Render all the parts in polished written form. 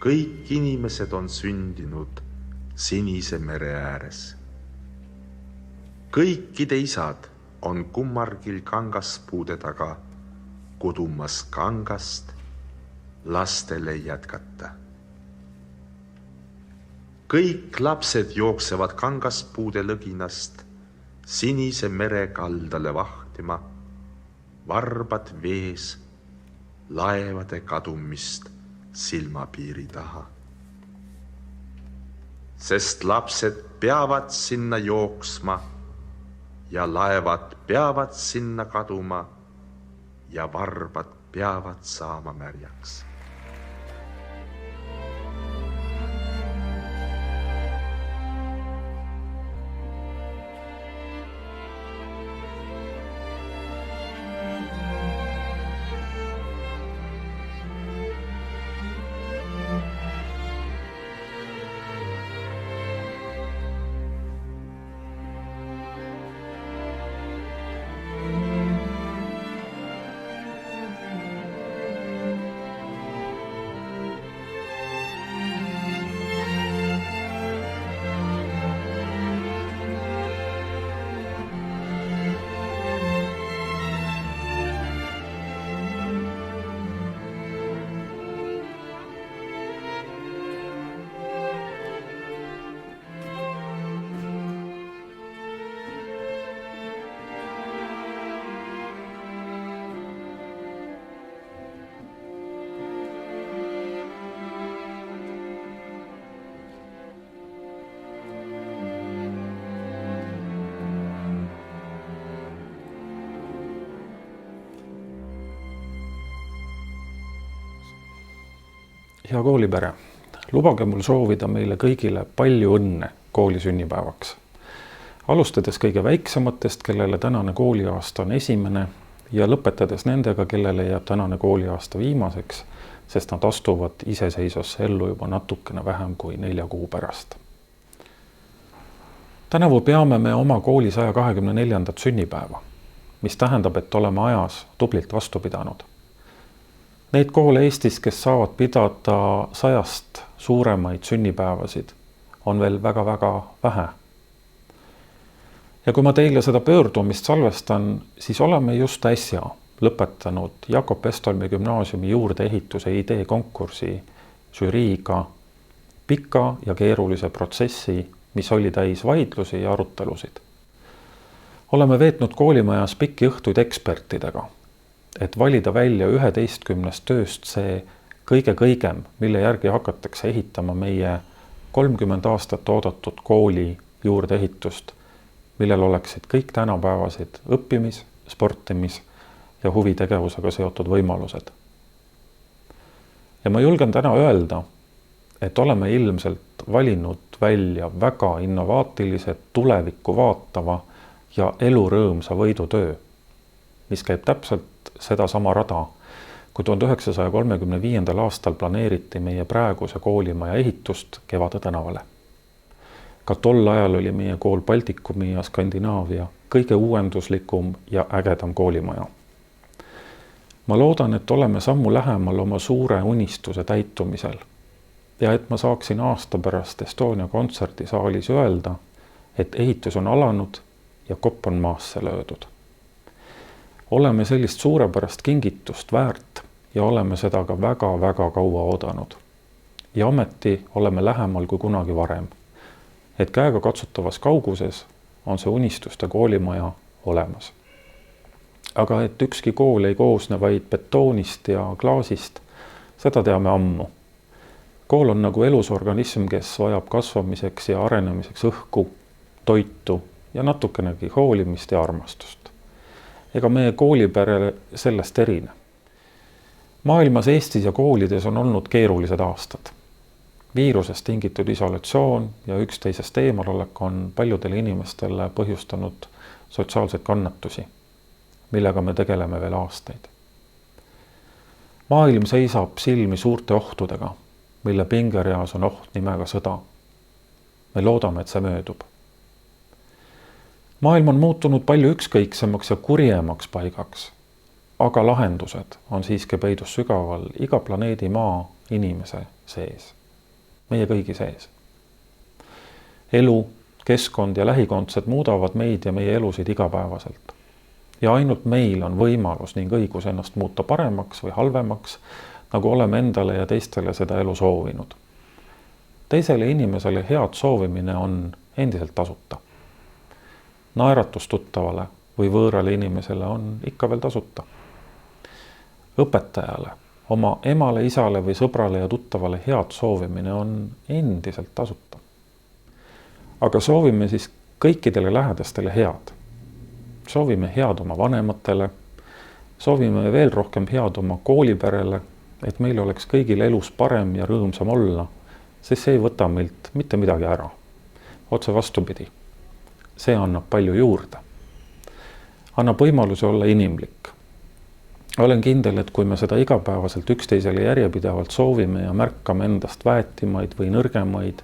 kõik inimesed on sündinud Sinise mere ääres. Kõikide isad on kummargil kangaspuude taga kudumas kangast lastele jätkata. Kõik lapsed jooksevad kangaspuude lõginast Sinise mere kaldale vahtima, varbad vees laevade kadumist silmapiiri taha. Sest lapsed peavad sinna jooksma ja laevad peavad sinna kaduma ja varbad peavad saama märjaks. Hea koolipere, lubage mul soovida meile kõigile palju õnne kooli sünnipäevaks. Alustades kõige väiksematest, kellele tänane kooliaasta on esimene ja lõpetades nendega, kellele jääb tänane kooliaasta viimaseks, sest nad astuvad iseseisvasse ellu juba natukene vähem kui 4 kuu pärast. Tänavu peame me oma kooli 124. sünnipäeva, mis tähendab, et oleme ajas tublilt vastu pidanud. Neid koole Eestis, kes saavad pidada 100 suuremaid sünnipäevasid, on veel väga-väga vähe. Ja kui ma teile seda pöördumist salvestan, siis oleme just äsja lõpetanud Jakob Westholmi gümnaasiumi juurdeehituse ideekonkursi žüriiga pika ja keerulise protsessi, mis oli täis vaidlusi ja arutelusid. Oleme veetnud koolimajas pikki õhtuid ekspertidega, et valida välja 11 tööst see kõige-kõigem, mille järgi hakatakse ehitama meie 30 aastat oodatud kooli juurdeehitust, millel oleksid kõik tänapäevased õppimis, sportimis ja huvitegevusega seotud võimalused. Ja ma julgen täna öelda, et oleme ilmselt valinud välja väga innovaatilise, tulevikku vaatava ja elurõõmsa võidutöö, mis käib täpselt seda sama rada, kui 1935. aastal planeeriti meie praeguse koolimaja ehitust Kevade tänavale. Ka tol ajal oli meie kool Baltikumi ja Skandinaavia kõige uuenduslikum ja ägedam koolimaja. Ma loodan, et oleme sammu lähemal oma suure unistuse täitumisel ja et ma saaksin aasta pärast Estonia kontserdisaalis öelda, et ehitus on alanud ja kopp on maasse löödud. Oleme sellist suurepärast kingitust väärt ja oleme seda ka väga-väga kaua oodanud. Ja ometi oleme lähemal kui kunagi varem, et käega katsutavas kauguses on see unistuste koolimaja olemas. Aga et ükski kool ei koosne vaid betoonist ja klaasist, seda teame ammu. Kool on nagu elus organism, kes vajab kasvamiseks ja arenemiseks õhku, toitu ja natukenegi hoolimist ja armastust. Ega meie koolipere sellest erine. Maailmas, Eestis ja koolides on olnud keerulised aastad. Viirusest tingitud isolatsioon ja üksteisest eemalolek on paljudele inimestele põhjustanud sotsiaalseid kannatusi, millega me tegeleme veel aastaid. Maailm seisab silmi suurte ohtudega, mille pingereas on oht nimega sõda. Me loodame, et see möödub. Maailm on muutunud palju ükskõiksemaks ja kurjemaks paigaks, aga lahendused on siiski peidus sügaval iga planeedi Maa inimese sees, meie kõigi sees. Elu, keskkond ja lähikondsed muudavad meid ja meie elusid igapäevaselt. Ja ainult meil on võimalus ning õigus ennast muuta paremaks või halvemaks, nagu oleme endale ja teistele seda elu soovinud. Teisele inimesele head soovimine on endiselt tasuta. Naeratus tuttavale või võõrale inimesele on ikka veel tasuta. Õpetajale, oma emale, isale või sõbrale ja tuttavale head soovimine on endiselt tasuta. Aga soovime siis kõikidele lähedastele head. Soovime head oma vanematele, soovime veel rohkem head oma kooliperele, et meil oleks kõigil elus parem ja rõõmsam olla, sest see ei võta meilt mitte midagi ära. Otse vastupidi, see annab palju juurde. Annab võimaluse olla inimlik. Olen kindel, et kui me seda igapäevaselt üksteisele järjepidevalt soovime ja märkame endast väetimaid või nõrgemaid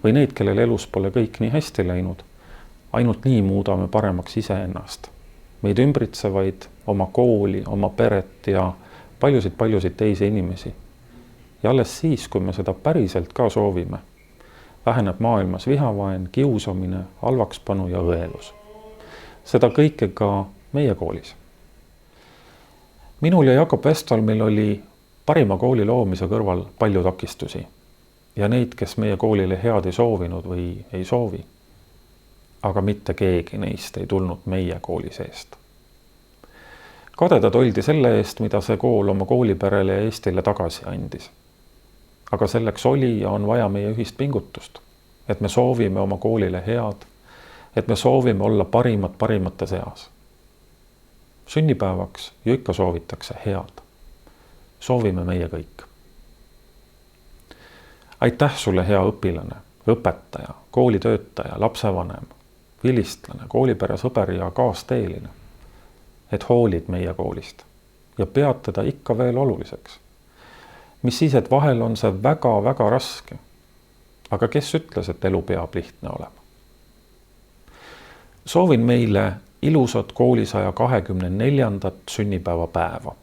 või neid, kellel elus pole kõik nii hästi läinud, ainult nii muudame paremaks iseennast. Meid ümbritsevaid, oma kooli, oma peret ja paljusid teisi inimesi. Ja alles siis, kui me seda päriselt ka soovime, väheneb maailmas vihavaen, kiusamine, halvakspanu ja õelus. Seda kõike ka meie koolis. Minul ja Jakob Westholmil oli parima kooli loomise kõrval palju takistusi ja neid, kes meie koolile head ei soovinud või ei soovi. Aga mitte keegi neist ei tulnud meie kooli seest. Kadedad oldi selle eest, mida see kool oma kooliperele ja Eestile tagasi andis. Aga selleks oli ja on vaja meie ühist pingutust, et me soovime oma koolile head, et me soovime olla parimate seas. Sünnipäevaks ju ikka soovitakse head. Soovime meie kõik. Aitäh sulle, hea õpilane, õpetaja, koolitöötaja, lapsevanem, vilistlane, koolipere sõber ja kaasteeline, et hoolid meie koolist ja pead teda ikka veel oluliseks. Mis siis, et vahel on see väga raske. Aga kes ütles, et elu peab lihtne olema? Soovin meile ilusat kooli 124. sünnipäevapäeva.